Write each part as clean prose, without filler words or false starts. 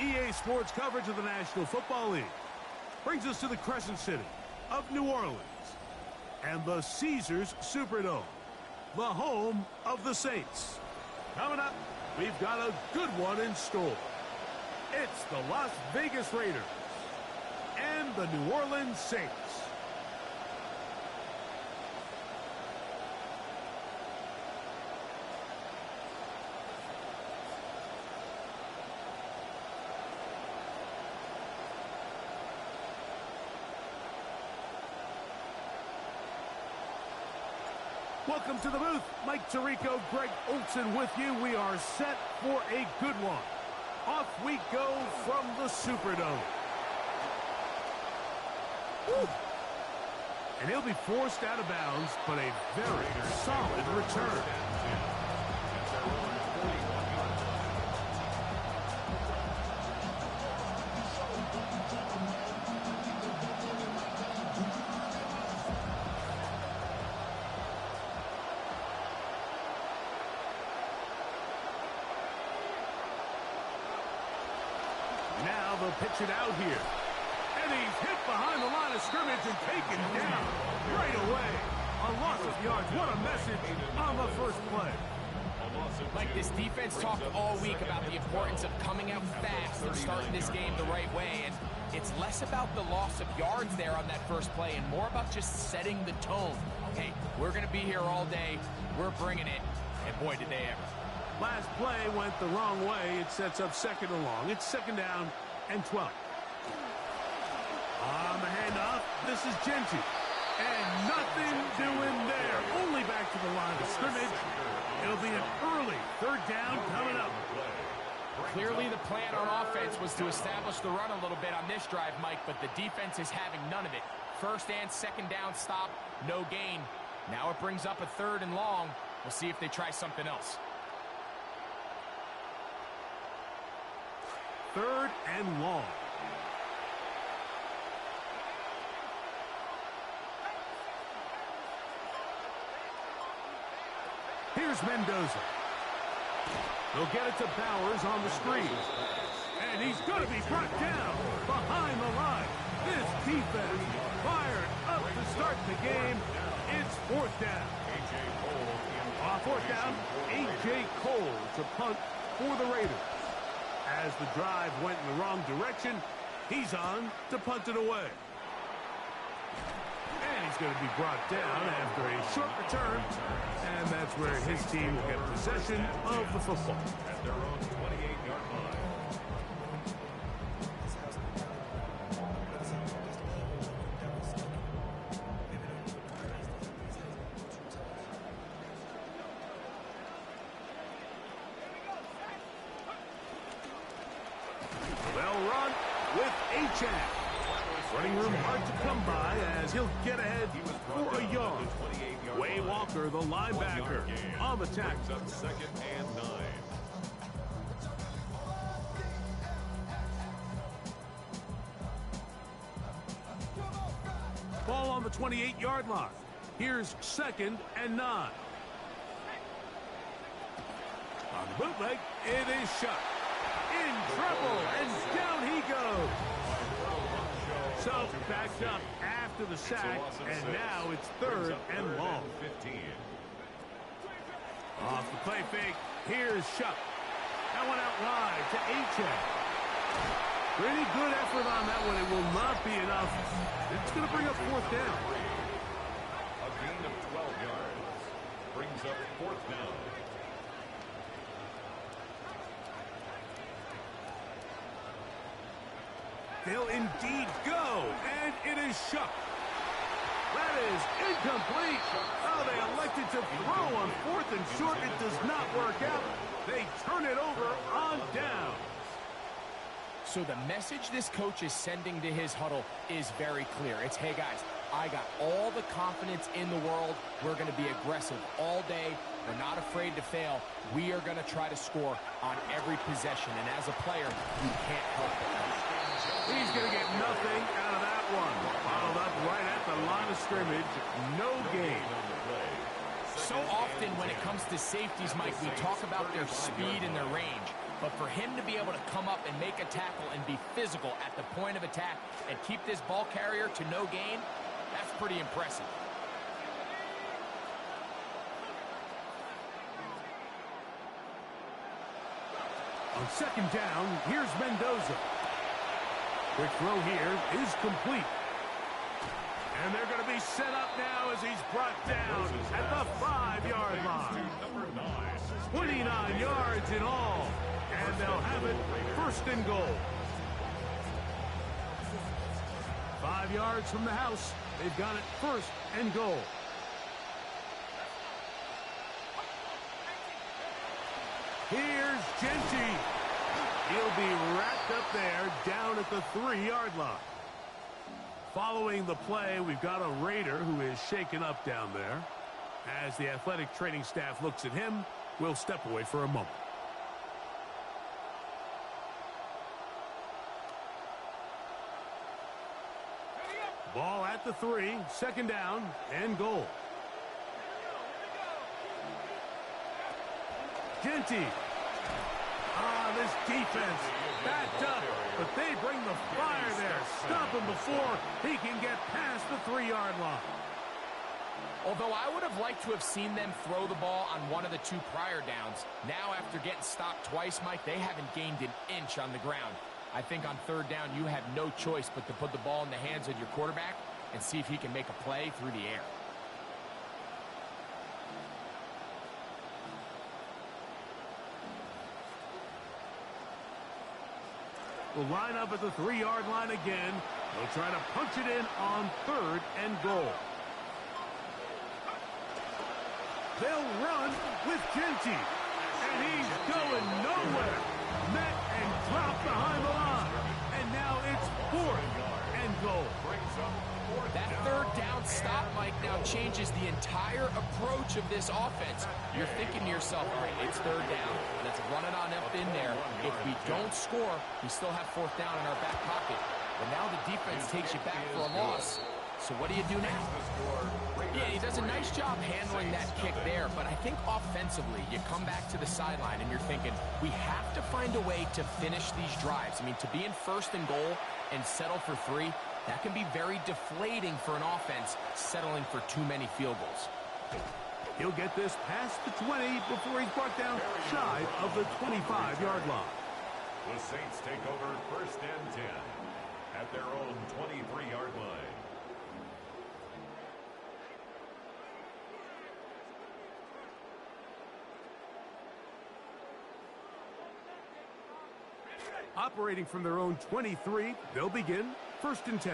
EA Sports coverage of the National Football League brings us to the Crescent City of New Orleans and the Caesars Superdome, the home of the Saints. Coming up, we've got a good one in store. It's the Las Vegas Raiders and the New Orleans Saints. Welcome to the booth. Mike Tirico, Greg Olsen with you. We are set for a good one. Off we go from the Superdome. Woo. And he'll be forced out of bounds, but a very solid return. Now they'll pitch it out here. And he's hit behind the line of scrimmage and taken down right away. A loss of yards. What a message on the first play. Like, this defense talked all week about the importance of coming out fast and starting this game the right way. And it's less about the loss of yards there on that first play and more about just setting the tone. Hey, we're going to be here all day. We're bringing it. And boy, did they ever. Last play went the wrong way. It sets up second and long. It's second down and 12. On the handoff, this is Genty. And nothing doing there. Only back to the line of scrimmage. It'll be an early third down coming up. Clearly the plan on offense was to establish the run a little bit on this drive, Mike, but the defense is having none of it. First and second down stop, no gain. Now it brings up a third and long. We'll see if they try something else. Third and long. Here's Mendoza. They'll get it to Bowers on the screen. And he's going to be brought down behind the line. This defense fired up to start the game. It's fourth down. Fourth down, A.J. Cole to punt for the Raiders. As the drive went in the wrong direction, he's on to punt it away. And he's going to be brought down after a short return. And that's where his team will get possession of the football. At their own 28-yard line. Well run with Achane. Running room hard to come by as he'll get ahead for a yard. Way Walker, the linebacker, on the tackle. Second and 9. Ball on the 28-yard line. Here's second and 9. On the bootleg, it is shot. In trouble, and down he goes. So backed up after the sack, and now it's third and long. Off the play fake, here's Shuck. That one out wide to Achane. Pretty good effort on that one. It will not be enough. It's going to bring up fourth down. A gain of 12 yards brings up fourth down. They'll indeed go, and it is Shuck. That is incomplete. Oh, they elected to throw on fourth and short. It does not work out. They turn it over on down. So the message this coach is sending to his huddle is very clear. It's, hey guys, I got all the confidence in the world. We're going to be aggressive all day. We're not afraid to fail. We are going to try to score on every possession. And as a player, you can't help it. He's going to get nothing out of that one. Bottled up right at the line of scrimmage. No gain. So often when it comes to safeties, Mike, we talk about their speed and their range. But for him to be able to come up and make a tackle and be physical at the point of attack and keep this ball carrier to no gain, that's pretty impressive. On second down, here's Mendoza. Quick throw here is complete. And they're going to be set up now as he's brought down at the 5-yard line. 29 yards in all. And they'll have it first and goal. 5 yards from the house. They've got it first and goal. Here's Genty. He'll be wrapped up there down at the 3-yard line. Following the play, we've got a Raider who is shaken up down there. As the athletic training staff looks at him, we'll step away for a moment. Ball at the 3, second down and goal. Genty. This defense backed up, but they bring the fire there. Stop him before he can get past the 3-yard line. Although I would have liked to have seen them throw the ball on one of the 2 prior downs, now after getting stopped twice, Mike, they haven't gained an inch on the ground. I think on 3rd down, you have no choice but to put the ball in the hands of your quarterback and see if he can make a play through the air. Will line up at the 3-yard line again. They'll try to punch it in on 3rd and goal. They'll run with Genty. And he's going nowhere. Met and dropped behind the line. And now it's 4th and goal. That 3rd down stop, Mike, now changes the entire approach of this offense. You're thinking to yourself, all right, it's 3rd down. Let's run it on up in there. If we don't score, we still have 4th down in our back pocket. But now the defense takes you back for a loss. So what do you do now? Yeah, he does a nice job handling that kick there, but I think offensively, you come back to the sideline and you're thinking, we have to find a way to finish these drives. I mean, to be in 1st and goal and settle for 3, that can be very deflating for an offense settling for too many field goals. He'll get this past the 20 before he's brought down shy of the 25-yard line. The Saints take over 1st and 10 at their own 23-yard line. Operating from their own 23, they'll begin 1st and 10.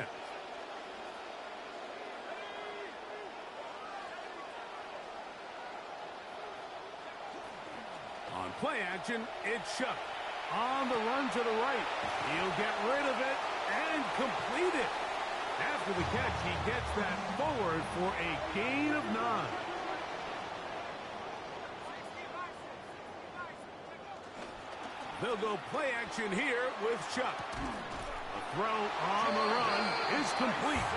On play action, it's Shough. On the run to the right. He'll get rid of it and complete it. After the catch, he gets that forward for a gain of 9. They'll go play action here with Shough. A throw on the run is complete.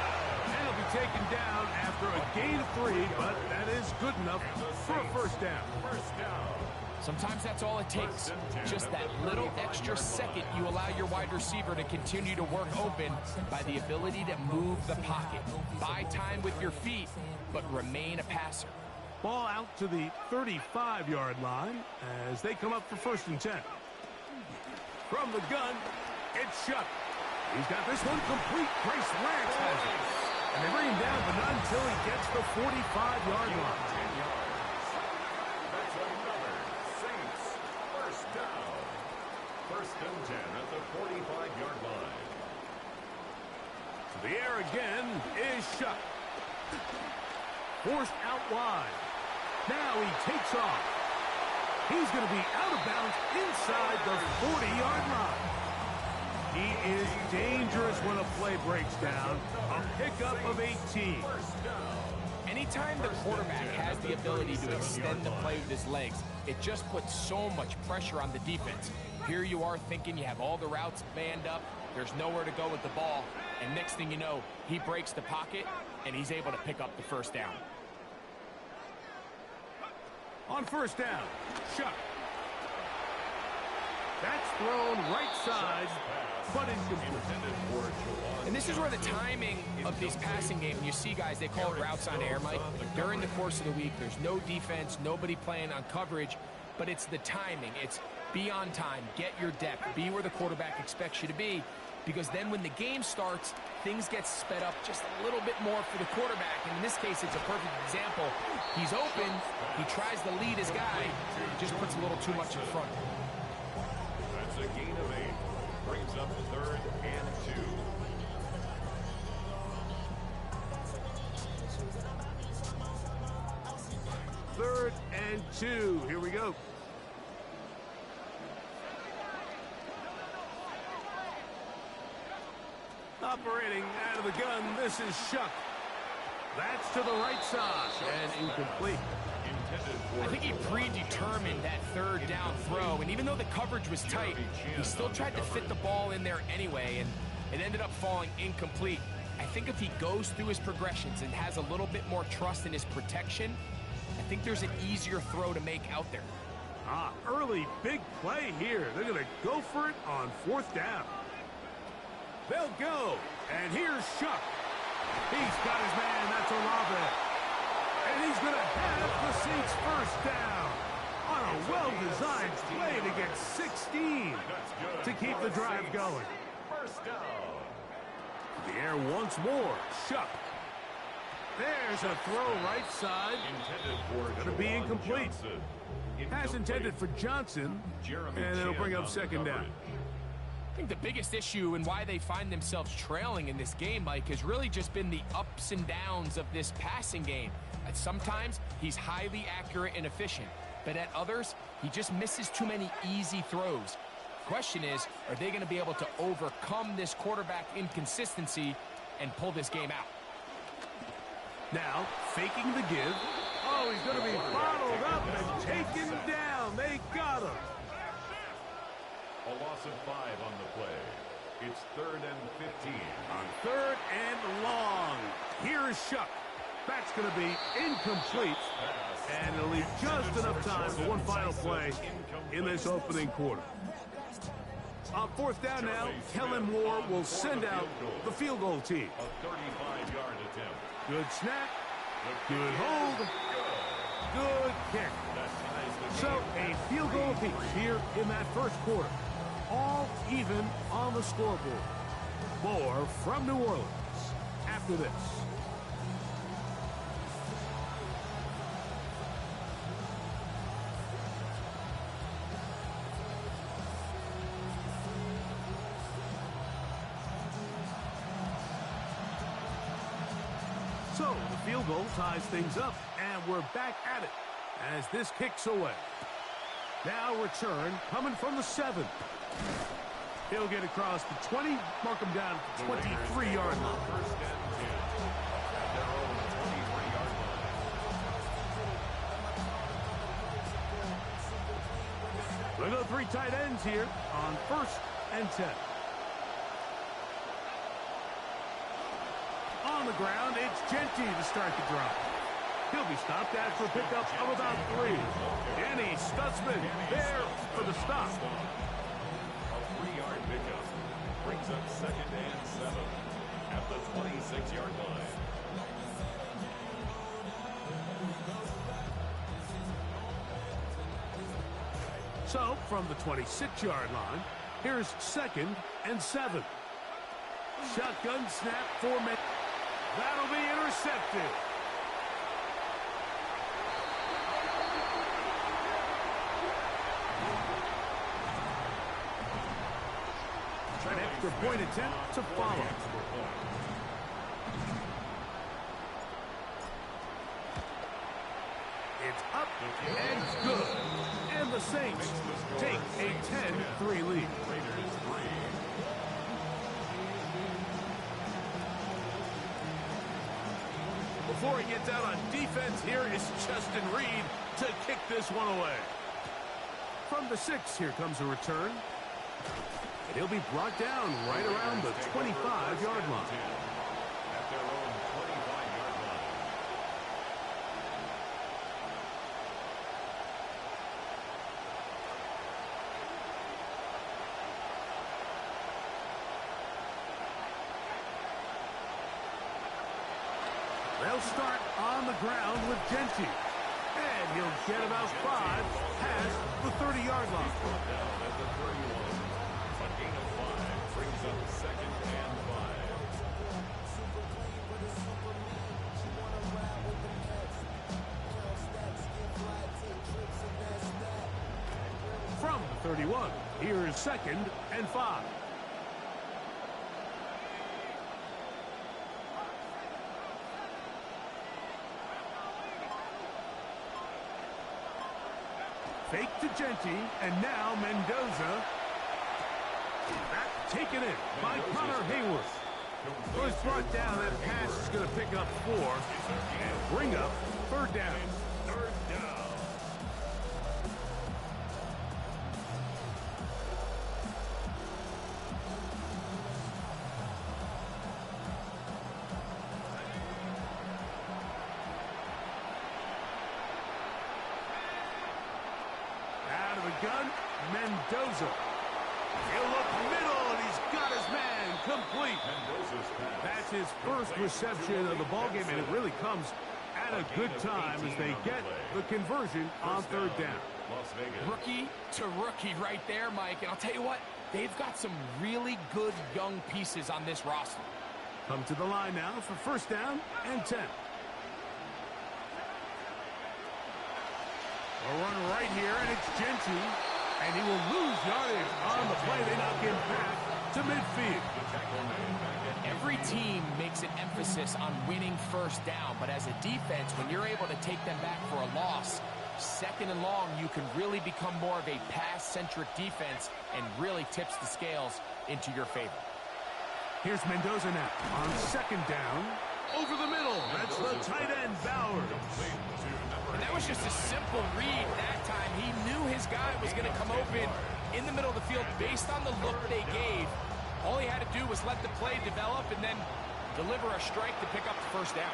And he'll be taken down after a gain of 3, but that is good enough for a 1st down. Sometimes that's all it takes. Just that little extra second you allow your wide receiver to continue to work open by the ability to move the pocket. Buy time with your feet, but remain a passer. Ball out to the 35-yard line as they come up for 1st and 10. From the gun, it's Shough. He's got this one complete. Grace Lance has it. And they bring him down, but not until he gets the 45-yard line. That's another Saints 1st down. 1st and 10 at the 45-yard line. To the air again is Shough. Forced out wide. Now he takes off. He's going to be out of bounds inside the 40-yard line. He is dangerous when a play breaks down. A pickup of 18. Anytime the quarterback has the ability to extend the play with his legs, it just puts so much pressure on the defense. Here you are thinking you have all the routes manned up, there's nowhere to go with the ball, and next thing you know, he breaks the pocket, and he's able to pick up the 1st down. On 1st down, Shough. thrown right side, but incomplete. And this is where the timing of these passing games, you see guys, they call it routes on air, Mike. During the course of the week, there's no defense, nobody playing on coverage, but it's the timing. It's be on time, get your depth, be where the quarterback expects you to be, because then when the game starts, things get sped up just a little bit more for the quarterback. And in this case, it's a perfect example. He's open, he tries to lead his guy, just puts a little too much in front. That's a gain of 8. Brings up 3rd and 2. Third and 2. Here we go. Operating out of the gun, this is Shuck. That's to the right side and incomplete. I think he predetermined that 3rd down throw, and even though the coverage was tight, he still tried to fit the ball in there anyway, and it ended up falling incomplete. I think if he goes through his progressions and has a little bit more trust in his protection, I think there's an easier throw to make out there. Early big play here. They're going to go for it on 4th down. They'll go, and here's Shuck. He's got his man, that's Olave. And he's going to have the Saints first down on a well-designed play to get 16 to keep the drive going. First down. The air once more. Shuck. There's a throw right side. Going to be incomplete. Pass intended for Johnson, and it'll bring up 2nd down. I think the biggest issue and why they find themselves trailing in this game, Mike, has really just been the ups and downs of this passing game. At sometimes, he's highly accurate and efficient, but at others, he just misses too many easy throws. The question is, are they going to be able to overcome this quarterback inconsistency and pull this game out? Now, faking the give. Oh, he's going to be bottled up and taken down. They got him. A loss of 5 on the play. It's 3rd and 15. On 3rd and long. Here is Shuck. That's going to be incomplete. And it'll leave just enough time for one final play in this opening quarter. On 4th down now, Kellen Moore will send out the field goal team. A 35-yard attempt. Good snap. Good hold. Good kick. So a field goal apiece here in that first quarter. All even on the scoreboard. More from New Orleans after this. So the field goal ties things up, and we're back at it as this kicks away. Now return coming from the 7. He'll get across the 20, mark him down at the 23-yard line. First and 10 at their own 23-yard line. We'll go 3 tight ends here on 1st and 10. On the ground, it's Genty to start the drive. He'll be stopped after a pickup of about 3. Danny Stutzman there for the stop. A 3-yard pickup brings up 2nd and 7 at the 26-yard line. So, from the 26-yard line, here's 2nd and 7. Shotgun snap for Met. That'll be intercepted. An extra point attempt to follow. It's up and it's good. And the Saints take a 10-3 lead. Before he gets out on defense, here is Justin Reed to kick this one away. From the 6, here comes a return. And he'll be brought down right around the 25-yard line. At their own 25-yard line. start on the ground with Genty. And he'll get about 5 past the 30-yard line. Down at the 31. A gain of 5 brings up second and 5. From the 31, here's second and 5. Fake to Genty, and now Mendoza. That taken in by Connor Hayward. So he's brought down. That pass is going to pick up 4 and bring up third down. Third down. Out of the gun, Mendoza. He'll look middle, and he's got his man complete. That's his first reception of the ballgame, and it really comes at a good time as they get the conversion on third down. Rookie to rookie right there, Mike. And I'll tell you what, they've got some really good young pieces on this roster. Come to the line now for first down and 10. A run right here, and it's Genty. And he will lose yardage on the play. They knock him back to midfield. Every team makes an emphasis on winning first down, but as a defense, when you're able to take them back for a loss, second and long, you can really become more of a pass-centric defense and really tips the scales into your favor. Here's Mendoza now on second down. Over the middle, that's the tight end, Bowers. And that was just a simple read that time. He knew his guy was going to come open in the middle of the field based on the look they gave. All he had to do was let the play develop and then deliver a strike to pick up the first down.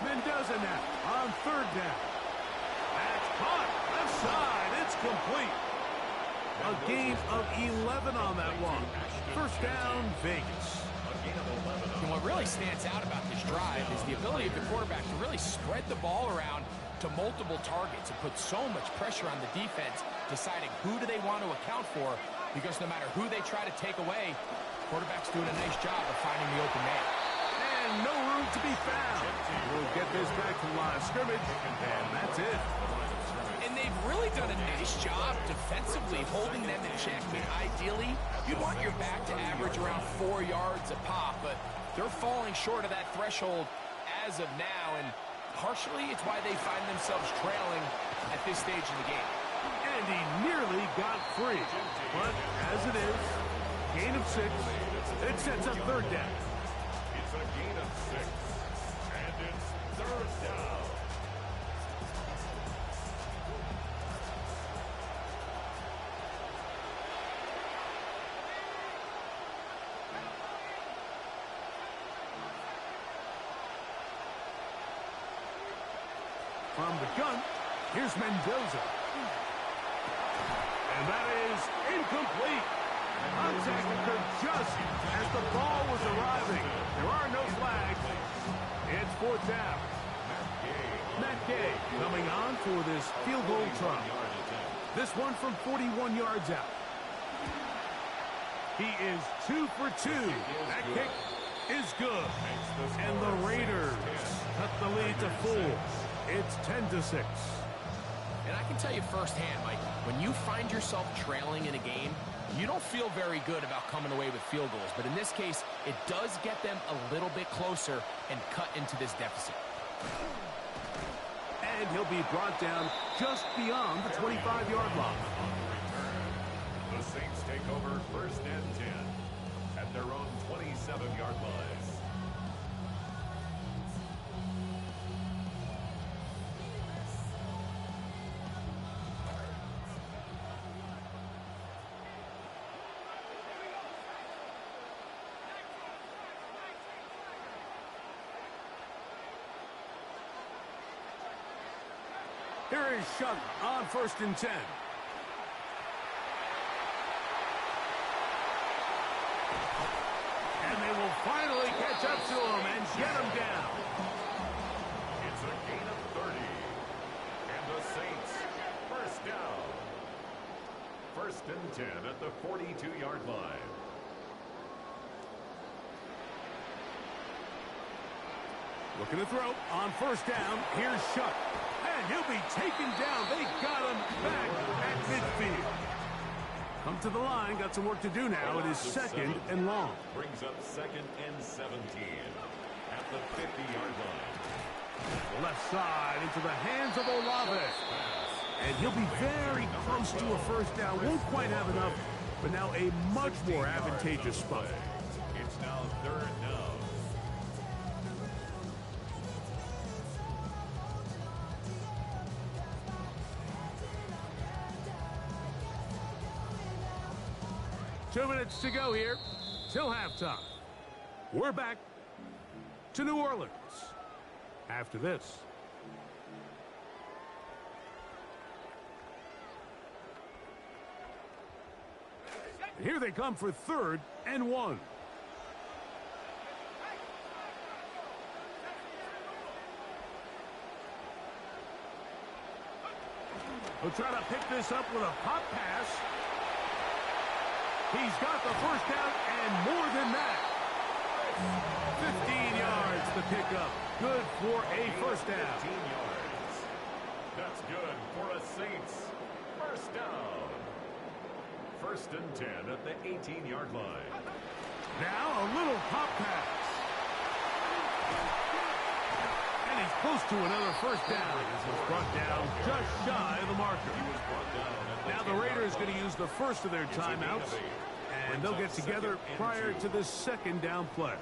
Mendoza now on third down. That's caught. Left side. It's complete. A gain of 11 on that one. First down, Vegas. And what really stands out about this drive is the ability of the quarterback to really spread the ball around to multiple targets and put so much pressure on the defense, deciding who do they want to account for, because no matter who they try to take away, quarterback's doing a nice job of finding the open man. And no room to be found. We'll get this back to line of scrimmage, and that's it. And they've really done a nice job defensively holding them in check. I mean, ideally, you'd want your back to average around 4 yards a pop, but they're falling short of that threshold as of now, and partially it's why they find themselves trailing at this stage in the game. And he nearly got free. But as it is, gain of 6, it sets up third down. It's a gain of 6, and it's third down. From the gun, here's Mendoza. And that is incomplete. Contact occurred just as the ball was arriving. There are no flags. It's fourth down. Matt Gay coming on for this field goal try. This one from 41 yards out. He is 2 for 2. That kick is good. And the Raiders cut the lead to 4. It's 10-6. And I can tell you firsthand, Mike, when you find yourself trailing in a game, you don't feel very good about coming away with field goals. But in this case, it does get them a little bit closer and cut into this deficit. And he'll be brought down just beyond the 25-yard line. The Saints take over first and 10 at their own 27-yard line. Here is Shuck on first and 10. And they will finally catch catch up to him and get him down. It's a gain of 30. And the Saints, first down. First and 10 at the 42-yard line. Looking to throw on first down. Here's Shuck. And he'll be taken down. They got him back at midfield. Come to the line. Got some work to do now. It is second and long. Brings up second and 17 at the 50-yard line. Left side into the hands of Olave. And he'll be very close to a first down. Won't quite have enough, but now a much more advantageous spot. It's now third down. Two minutes to go here till halftime. We're back to New Orleans after this. Here they come for third and 1. We'll try to pick this up with a pop pass. He's got the first down and more than that. 15 yards the pickup. Good for a first down. 15 yards. That's good for a Saints first down. First and 10 at the 18-yard line. Now a little pop pass. And he's close to another first down. He's brought down just shy of the marker. Now the Raiders going to use the first of their timeouts, and they'll get together prior to the second down play.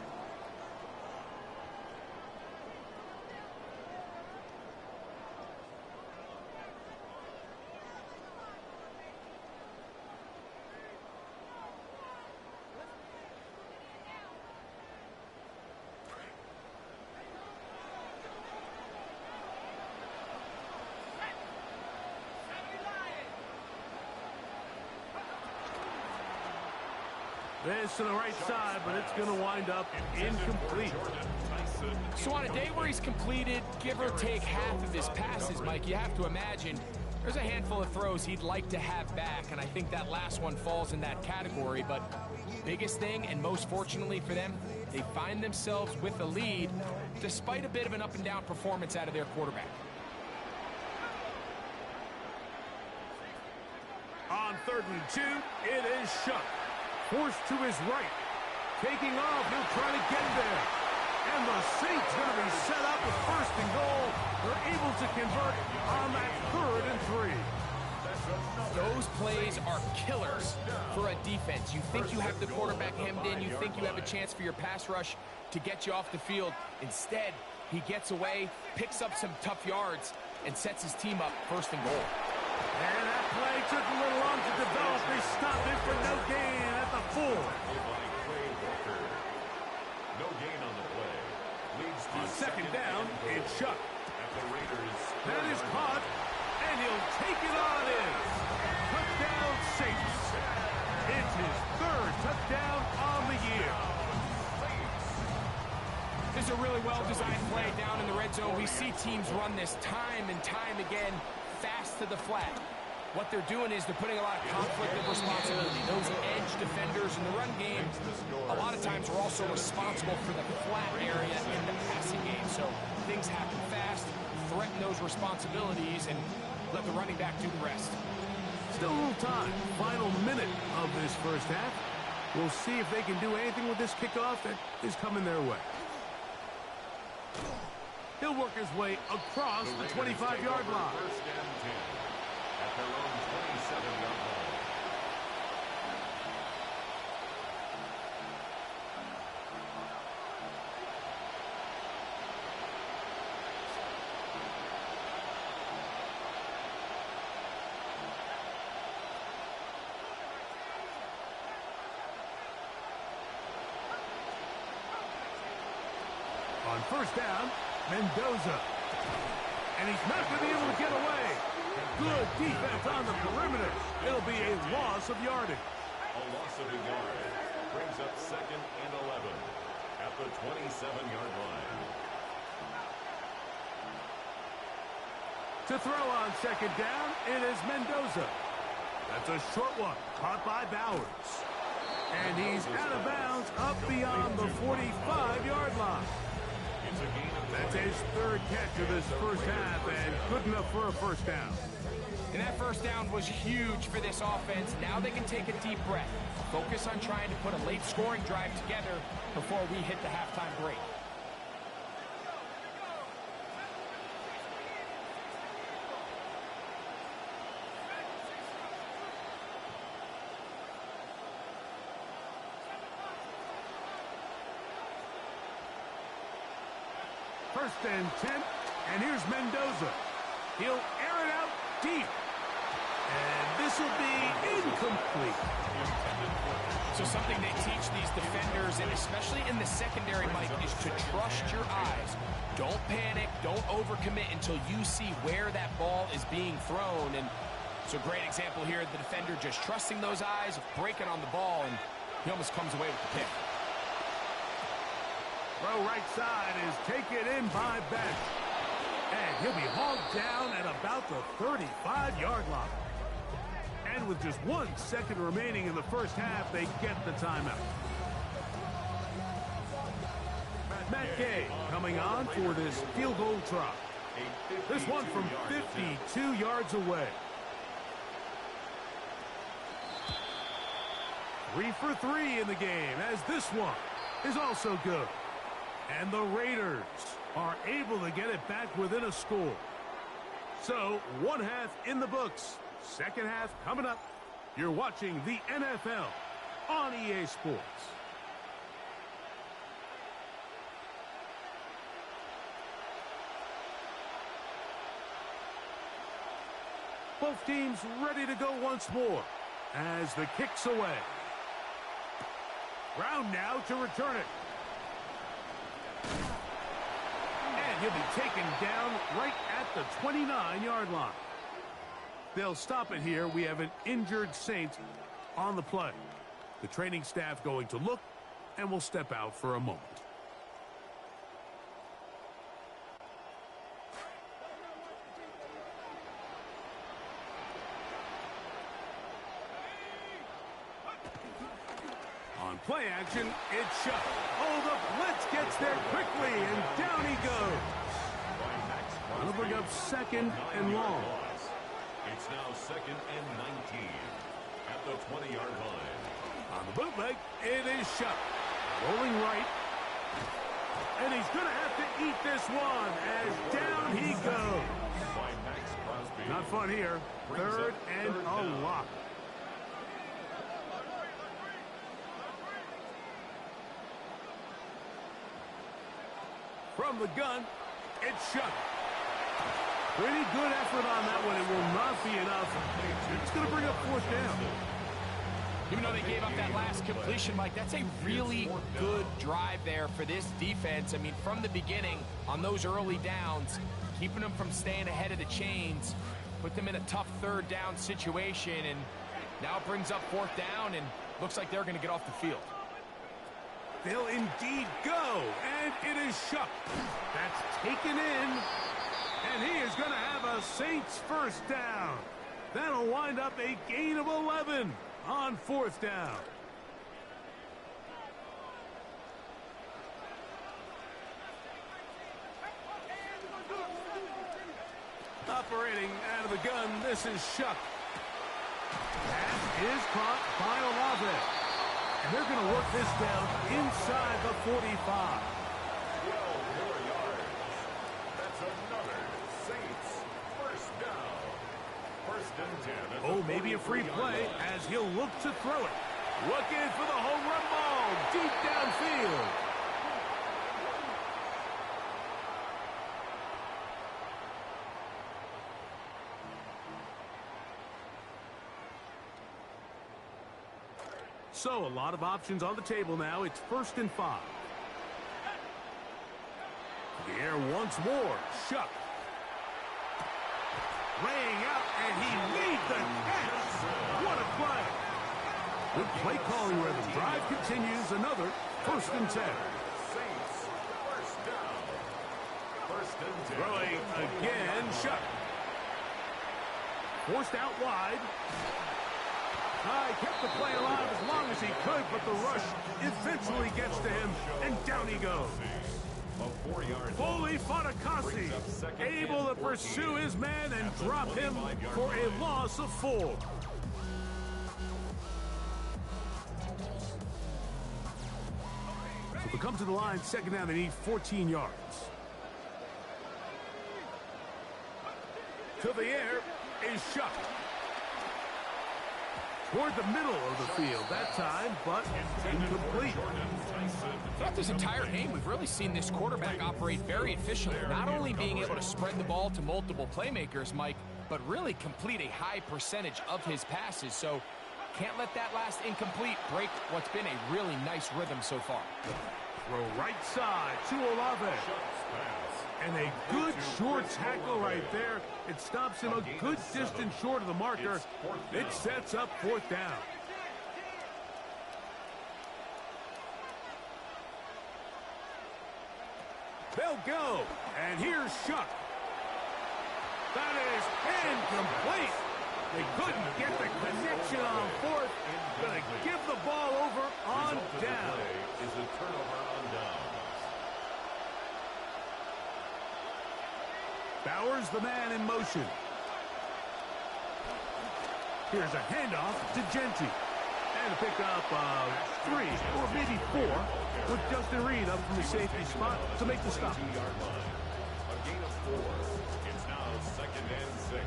This to the right side, but it's going to wind up incomplete. So on a day where he's completed, give or take half of his passes, Mike, you have to imagine there's a handful of throws he'd like to have back, and I think that last one falls in that category. But biggest thing, and most fortunately for them, they find themselves with a lead despite a bit of an up-and-down performance out of their quarterback. On 3rd and 2, it is Shuck. Forced to his right. Taking off, he'll try to get there. And the Saints going to be set up with first and goal. They're able to convert on that 3rd and 3. Those plays are killers for a defense. You think you have the quarterback hemmed in. You think you have a chance for your pass rush to get you off the field. Instead, he gets away, picks up some tough yards, and sets his team up first and goal. And that play took a little long to develop. They stopped it for no gain at the 4. No gain on the play. Leads to On second down, it's Shuck. At the Raiders. That is caught, and he'll take it on in. Touchdown, Saints. It's his 3rd touchdown on the year. This is a really well-designed play down in the red zone. We see teams run this time and time again, fast to the flat. What they're doing is they're putting a lot of conflict of responsibility. Those edge defenders in the run game, a lot of times are also responsible for the flat area in the passing game. So things happen fast, threaten those responsibilities, and let the running back do the rest. Still a little time. Final minute of this first half. We'll see if they can do anything with this kickoff that is coming their way. He'll work his way across the 25-yard line. First and 10 at their own 27-yard line. On first down, Mendoza. And he's not going to be able to get away. Good defense on the perimeter. It'll be a loss of yardage. A loss of a yard brings up second and 11 at the 27-yard line. To throw on second down, it is Mendoza. That's a short one, caught by Bowers. And he's out of bounds up beyond the 45-yard line. That's his third catch of this first half, and good enough for a first down. And that first down was huge for this offense. Now they can take a deep breath. Focus on trying to put a late scoring drive together before we hit the halftime break. First and 10, and here's Mendoza. He'll air it out deep. And this will be incomplete. So something they teach these defenders, and especially in the secondary, Mike, is to trust your eyes. Don't panic, don't overcommit until you see where that ball is being thrown. And it's a great example here, the defender just trusting those eyes, breaking on the ball, and he almost comes away with the pick. Throw right side is taken in by Beck. And he'll be hauled down at about the 35-yard line. And with just 1 second remaining in the first half, they get the timeout. Matt Gay coming on for this field goal try. This one from 52 yards away. 3 for 3 in the game, as this one is also good. And the Raiders are able to get it back within a score. So, one half in the books. Second half coming up. You're watching the NFL on EA Sports. Both teams ready to go once more as the kick's away. Brown now to return it. And he'll be taken down right at the 29-yard line. They'll stop it here. We have an injured Saint on the play. The training staff going to look, and will step out for a moment. On play action, it's shut. Oh, the blitz gets there quickly, and down he goes. That'll bring up second and long. It's now second and 19 at the 20-yard line. On the bootleg, it is shut. Rolling right. And he's going to have to eat this one as down he goes. By Max Crosby. Not fun here. Third and a lot. From the gun, it's shut. Pretty good effort on that one. It will not be enough. It's going to bring up fourth down. Even though they gave up that last completion, Mike, that's a really good drive there for this defense. I mean, from the beginning, on those early downs, keeping them from staying ahead of the chains, put them in a tough third down situation, and now it brings up fourth down, and looks like they're going to get off the field. They'll indeed go, and it is shut. That's taken in, and he is going to have a Saints first down. That'll wind up a gain of 11 on fourth down. Operating out of the gun, this is Shuck. Pass is caught by Olave. And they're going to work this down inside the 45. 12 more yards. That's another Saints first down. First and 10. Oh, maybe a free play as he'll look to throw it. Looking for the home run ball deep downfield. So, a lot of options on the table now. It's 1st and 5. The air once more. Shuck. Laying out, and he made the catch. What a play. Good play calling rhythm. Drive continues. Another 1st and 10. again, Shuck. Forced out wide. He kept the play alive as long as he could, but the rush eventually gets to him, and down he goes. Foley Fatukasi able to pursue his man and drop him for a loss of 4. So to come to the line, second down, they need 14 yards. To the air is Shuck. Toward the middle of the field that time, but incomplete. Throughout this entire game, we've really seen this quarterback operate very efficiently, not only being able to spread the ball to multiple playmakers, Mike, but really complete a high percentage of his passes. So can't let that last incomplete break what's been a really nice rhythm so far. Throw right side to Olave. And a good short tackle right there. It stops him a good distance short of the marker. It sets up 4th down. They'll go. And here's Shuck. That is incomplete. They couldn't get the connection on 4th. Gonna give the ball over on down. Is a turnover on down. Bowers, the man in motion. Here's a handoff to Genty. And a pickup of 3 or maybe 4 with Justin Reed up from the safety spot to make the stop. A gain of 4. It's now 2nd and 6.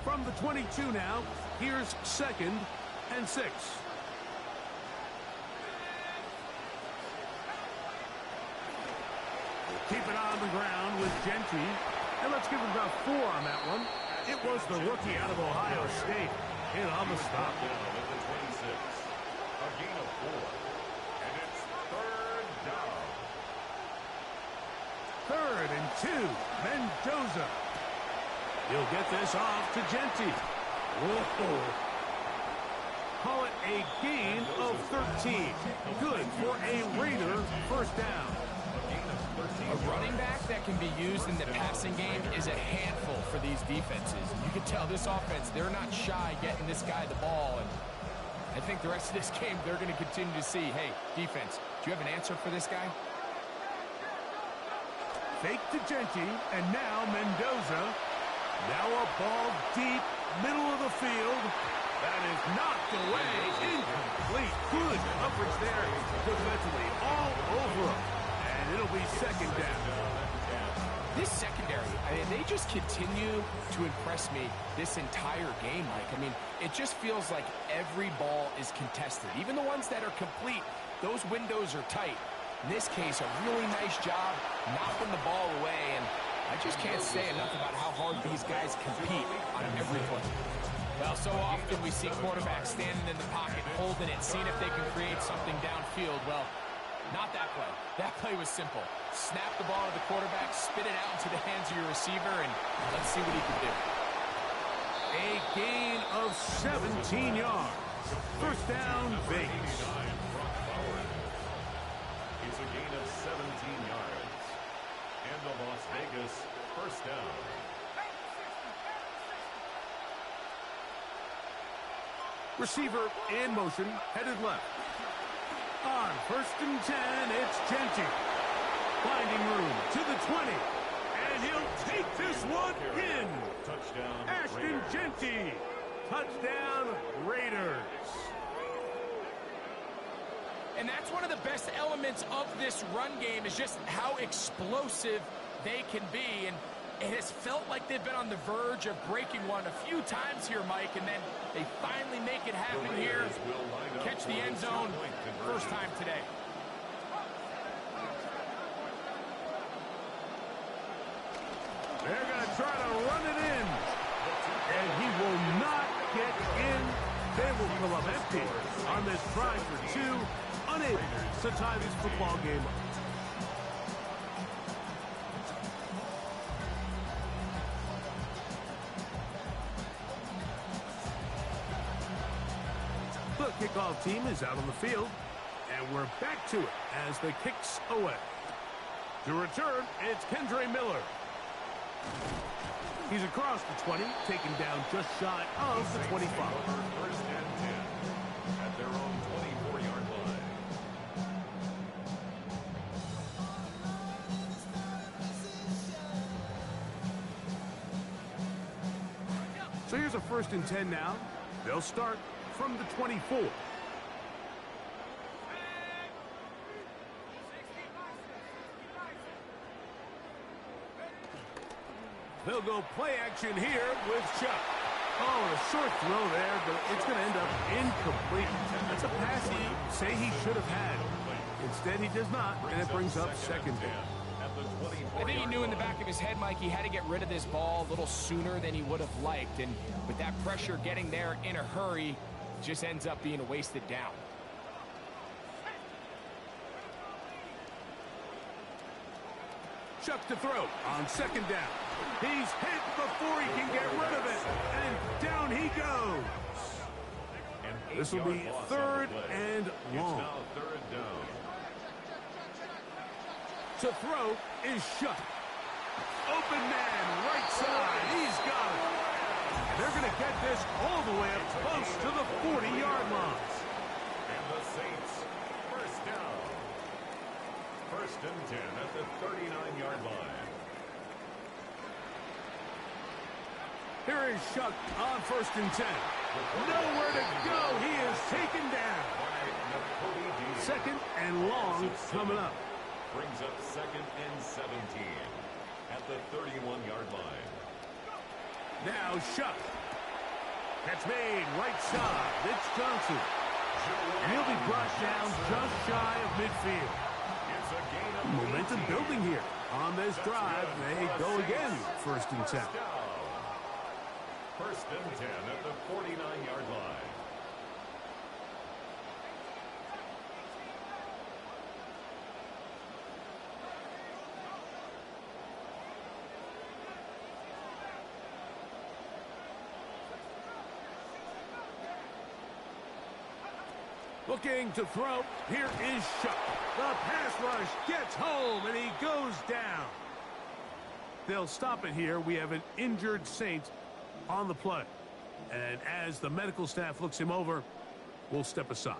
From the 22 now, here's 2nd and 6. Keep it on the ground with Genty. And let's give him about 4 on that one. It was the rookie out of Ohio State in on the stop. Down at the 26. A gain of 4. And it's 3rd down. 3rd and 2. Mendoza. He'll get this off to Genty. Whoa. Call it a gain of 13. Good for a Raider 1st down. A running back that can be used in the passing game is a handful for these defenses. You can tell this offense, they're not shy getting this guy the ball. And I think the rest of this game, they're going to continue to see, hey, defense, do you have an answer for this guy? Fake to Genty, and now Mendoza. Now a ball deep, middle of the field. That is knocked away, incomplete. Good coverage there defensively, all over him. And it'll be 2nd down. This secondary, they just continue to impress me this entire game, Mike. I mean, it just feels like every ball is contested. Even the ones that are complete, those windows are tight. In this case, a really nice job knocking the ball away, and I just can't say enough about how hard these guys compete on every play. Well, so often we see quarterbacks standing in the pocket, holding it, seeing if they can create something downfield. Well, not that play. That play was simple. Snap the ball to the quarterback, spit it out into the hands of your receiver, and let's see what he can do. A gain of 17 yards. 1st down, Vegas. It's a gain of 17 yards. And the Las Vegas 1st down. Receiver in motion, headed left. On 1st and 10, it's Genty. Finding room to the 20. And he'll take this one in. Touchdown, Ashton Raiders. Genty. Touchdown, Raiders. And that's one of the best elements of this run game is just how explosive they can be. And it has felt like they've been on the verge of breaking one a few times here, Mike, and then they finally make it happen here. Catch the end zone, 1st time today. They're going to try to run it in. And he will not get in. They will come up empty on this try for 2. Unable to tie this football game up. team is out on the field. And we're back to it as the kick's away. To return, it's Kendre Miller. He's across the 20, taken down just shy of the 25. First and 10 at their own 24-yard line. So here's a 1st and 10 now. They'll start from the 24. They'll go play action here with Chuck. Oh, a short throw there, but it's going to end up incomplete. That's a pass he say he should have had. Instead, he does not, and it brings up 2nd down. I think he knew in the back of his head, Mike, he had to get rid of this ball a little sooner than he would have liked. And with that pressure getting there in a hurry, just ends up being a wasted down. Chuck to throw on 2nd down. He's hit before he can get rid of it, and down he goes. This will be 3rd and long. To throw is Chuck. Open man, right side. He's got it. And they're going to get this all the way up close to the 40-yard line. And the Saints, 1st down. 1st and 10 at the 39-yard line. Here is Chuck on 1st and 10. Nowhere to go. He is taken down. 2nd and long coming up. Brings up 2nd and 17 at the 31-yard line. Now Chuck. That's made right side. It's Johnson. And he'll be brought down just shy of midfield. It's a gain of Momentum 18. building here on this drive. They go again. 1st and 10. 1st and 10 at the 49-yard line. Looking to throw. Here is Chuck. The pass rush gets home, and he goes down. They'll stop it here. We have an injured Saint on the play. And as the medical staff looks him over, we'll step aside.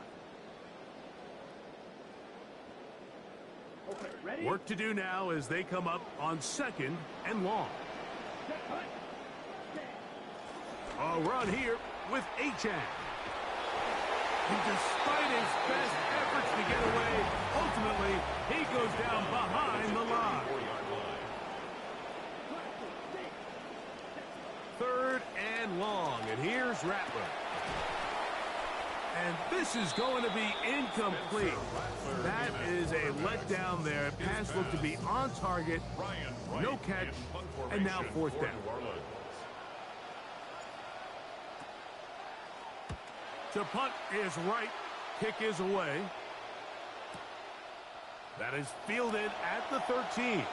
Okay, ready? Work to do now as they come up on 2nd and long. A run here with Achane. And despite his best efforts to get away, ultimately, he goes down behind the line. 3rd and long, and here's Rattler. And this is going to be incomplete. That is a letdown there. Pass looked to be on target, no catch, and now 4th down. To punt is right. Kick is away. That is fielded at the 13.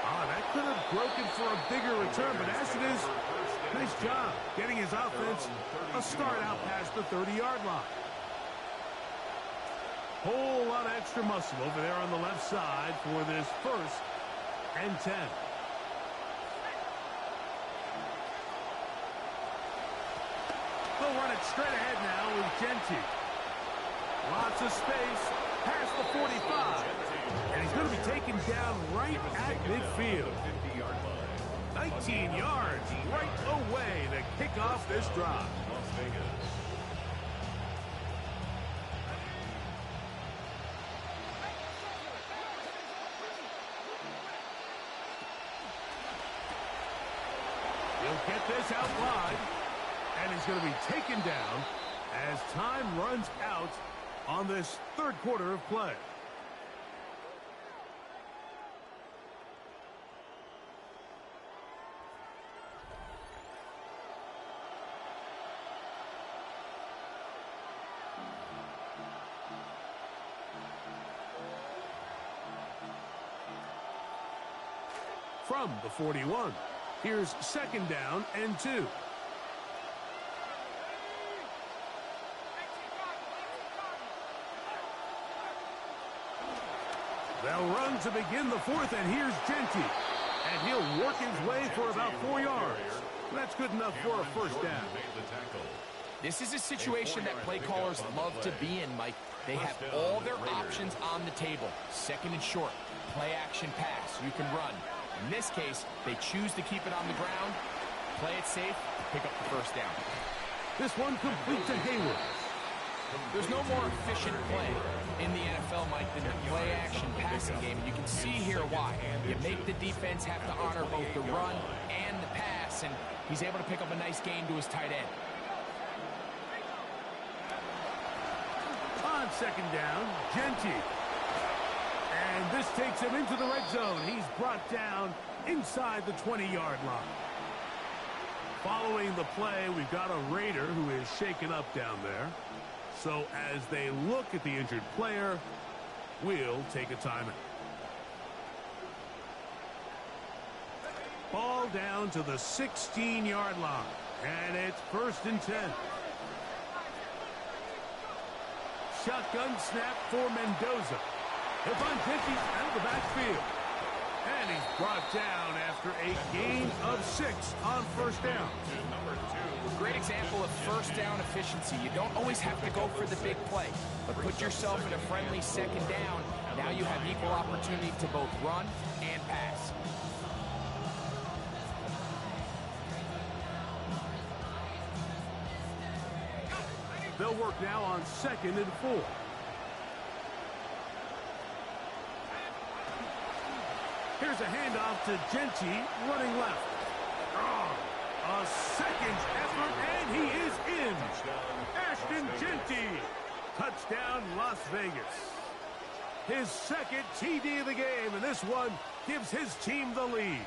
That could have broken for a bigger return, but as it is, nice job getting his offense a start out past the 30-yard line. Whole lot of extra muscle over there on the left side for this 1st and 10. They'll run it straight ahead now with Genty. Lots of space past the 45. And he's going to be taken down right at midfield. 19 yards right away to kick off this drive. He'll get this out wide. And he's going to be taken down as time runs out on this 3rd quarter of play. From the 41, here's 2nd down and 2. They'll run to begin the fourth, and here's Genty. And he'll work his way for about 4 yards. That's good enough for a first down. This is a situation that play callers love to be in, Mike. They have all their options on the table. Second and short, play action pass, you can run. In this case, they choose to keep it on the ground, play it safe, pick up the first down. This one complete to Hayward. There's no more efficient play in the NFL, Mike, than the play-action passing game. And you can see here why. You make the defense have to honor both the run and the pass, and he's able to pick up a nice gain to his tight end. On second down, Genty. And this takes him into the red zone. He's brought down inside the 20-yard line. Following the play, we've got a Raider who is shaken up down there. So as they look at the injured player, we'll take a timeout. Ball down to the 16-yard line. And it's 1st and 10. Shotgun snap for Mendoza. He'll find Genty out of the backfield. And he's brought down after a gain of 6 on first down. Great example of first down efficiency. You don't always have to go for the big play, but put yourself in a friendly second down. Now you have equal opportunity to both run and pass. They'll work now on 2nd and 4. Here's a handoff to Genty, running left. A second effort, and he is in. Ashton Genty. Touchdown, Las Vegas. His second TD of the game, and this one gives his team the lead.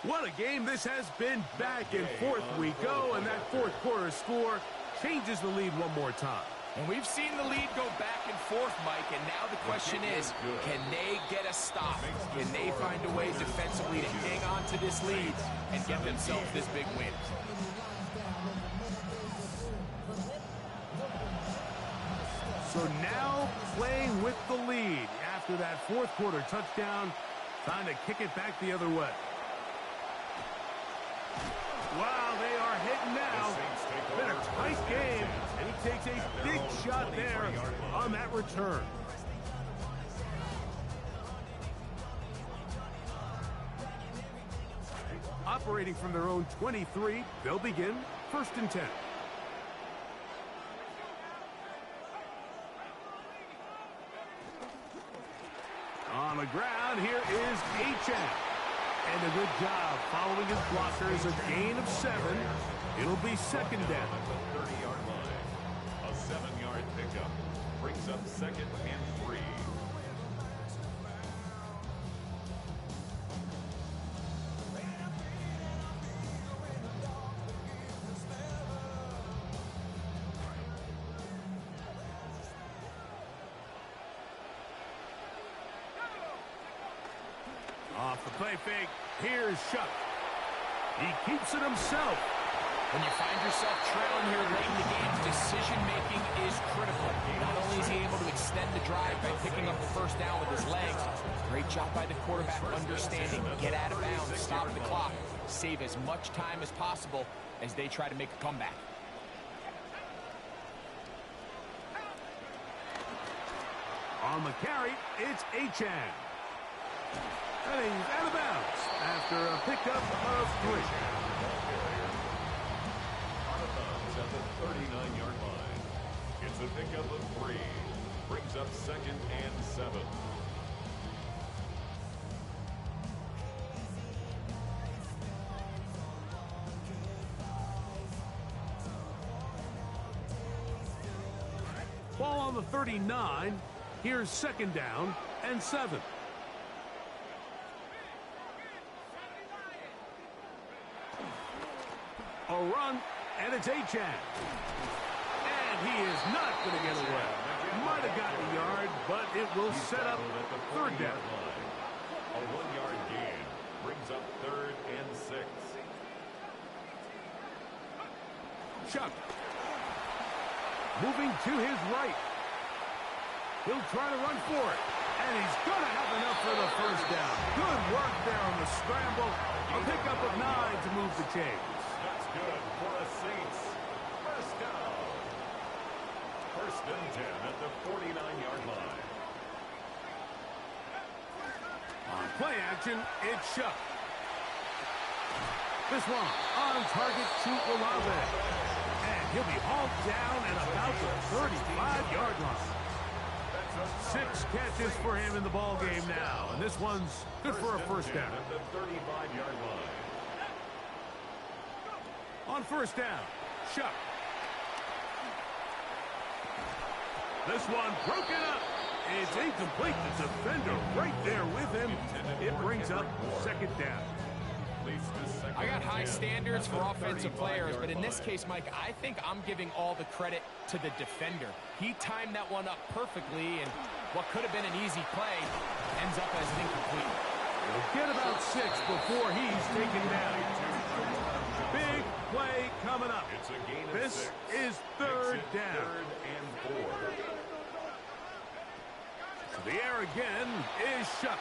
What a game this has been. Back and forth we go, and that fourth quarter score changes the lead one more time. And we've seen the lead go back and forth, Mike, and now the question is, can they get a stop? Can they find a way defensively to hang on to this lead and get themselves this big win? So now playing with the lead after that fourth quarter touchdown, trying to kick it back the other way. Wow, they are hitting now. Been a tight game, and he takes a big shot there on that return. Operating from their own 23, they'll begin 1st and 10. On the ground, here is Achane. And a good job following his blockers, a gain of 7. It'll be 2nd down. The 30-yard line. A 7-yard pickup brings up 2nd and 3. Off the play fake, here's Shuck. He keeps it himself. When you find yourself trailing here late in the game, decision-making is critical. Not only is he able to extend the drive by picking up the first down with his legs, great job by the quarterback understanding, get out of bounds, stop the clock, save as much time as possible as they try to make a comeback. On the carry, it's Achane. And he's out of bounds after a pickup of 3. Out of bounds at the 39-yard line. It's a pickup of 3. Brings up 2nd and 7. Ball on the 39. Here's 2nd down and 7. A run, and it's Achane. And he is not going to get away. Might have gotten a yard, but it will set up 3rd down. A 1-yard gain brings up 3rd and 6. Chuck. Moving to his right. He'll try to run for it. And he's going to have enough for the first down. Good work there on the scramble. A pickup of 9 to move the chains. That's good for the Saints. First down. First and 10 at the 49-yard line. On play action, it's Shough. This one on target to Olave. And he'll be hauled down at about the 35-yard line. 6 catches for him in the ball game now. And this one's good for a first down. At the 35-yard line. On first down, Shough. This one broken up. It's incomplete. The defender right there with him. It brings up second down. I got high standards for offensive players, but in this case, Mike, I think I'm giving all the credit to the defender. He timed that one up perfectly, and what could have been an easy play ends up as an incomplete. He'll get about 6 before he's taken down. Big play coming up. This is third down. Third and 4. To the air again is Shough.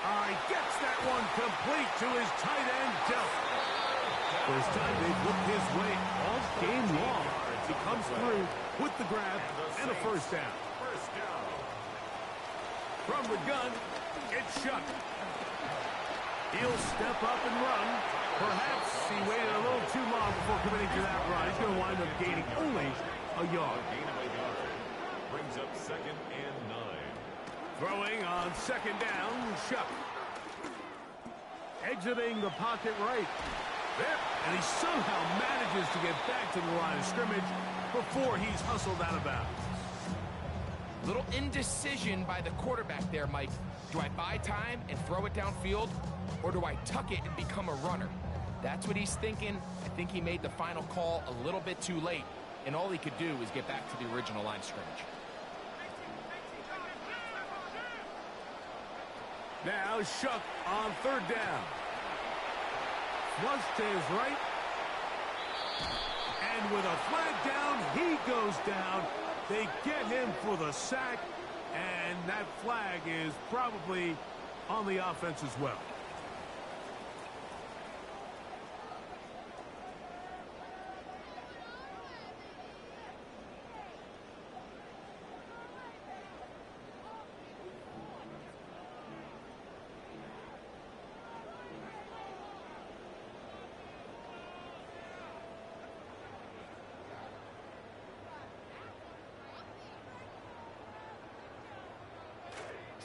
He gets that one complete to his tight end, Delp. First time they've looked his way all game long. He comes through with the grab and a first down. First down. From the gun, it's Shough. He'll step up and run. Perhaps he waited a little too long before committing to that run. He's going to wind up gaining only a yard. Gain of a yard. Brings up second and 9. Throwing on second down, Shough. Exiting the pocket right. There, and he somehow manages to get back to the line of scrimmage before he's hustled out of bounds. Little indecision by the quarterback there, Mike. Do I buy time and throw it downfield, or do I tuck it and become a runner? That's what he's thinking. I think he made the final call a little bit too late, and all he could do was get back to the original line of scrimmage. Now Shough on third down. Flush to his right. And with a flag down, he goes down. They get him for the sack. And that flag is probably on the offense as well.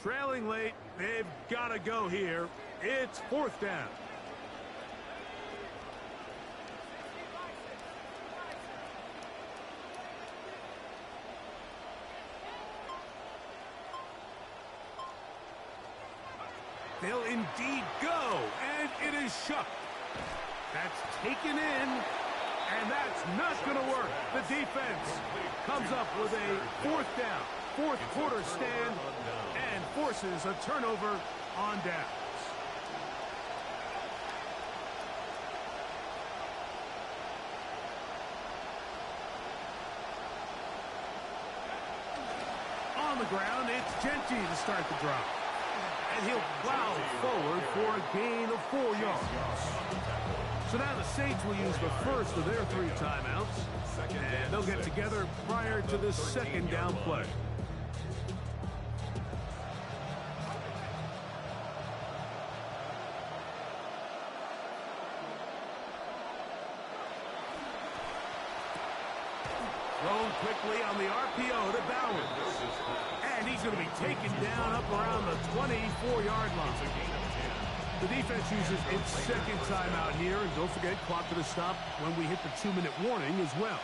Trailing late, they've got to go here. It's fourth down. They'll indeed go, and it is Shough. That's taken in, and that's not going to work. The defense comes up with a fourth down, fourth quarter stand, and forces a turnover on downs. On the ground, it's Jeanty to start the drive. And he'll plow forward for a gain of 4 yards. So now the Saints will use the first of their 3 timeouts, and they'll get together prior to the second down play. Thrown quickly on the RPO to Bowers. And he's going to be taken down up around the 24-yard line. The defense uses its second timeout here. And don't forget, clock to the stop when we hit the 2-minute warning as well.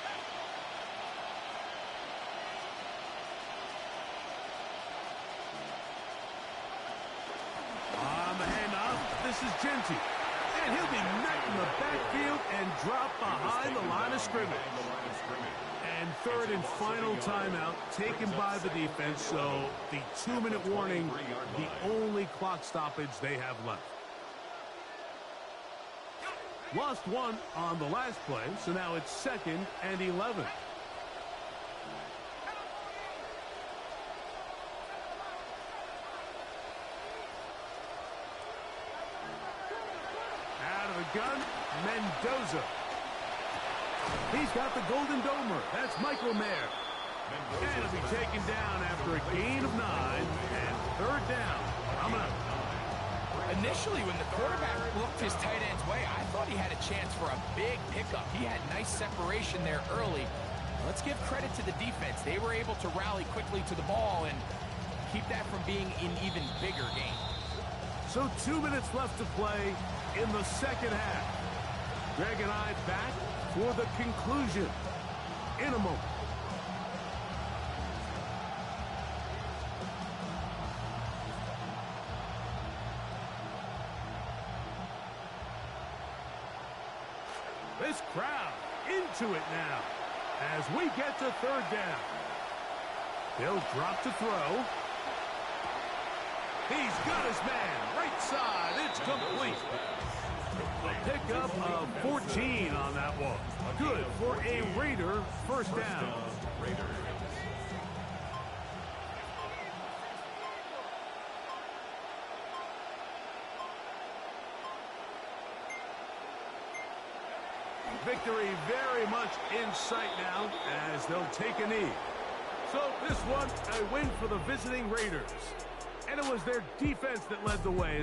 On the handoff, this is Jeanty. And he'll be met in the backfield and dropped behind the line of scrimmage. And third and final timeout taken by the defense, so the 2-minute warning, the only clock stoppage they have left. Lost one on the last play, so now it's 2nd and 11. shotgun, Mendoza. He's got the Golden Domer. That's Michael Mayer. And he'll be taken down after a gain of 9 and third down. Coming up. Initially, when the quarterback looked his tight end's way, I thought he had a chance for a big pickup. He had nice separation there early. Let's give credit to the defense. They were able to rally quickly to the ball and keep that from being an even bigger game. So 2 minutes left to play in the second half. Greg and I back for the conclusion in a moment. This crowd into it now as we get to third down. They'll drop to throw. He's got his man. Right side. It's complete. A pickup of 14 on that one. Good for a Raider first down. Victory very much in sight now as they'll take a knee. So this one, a win for the visiting Raiders. And it was their defense that led the way as they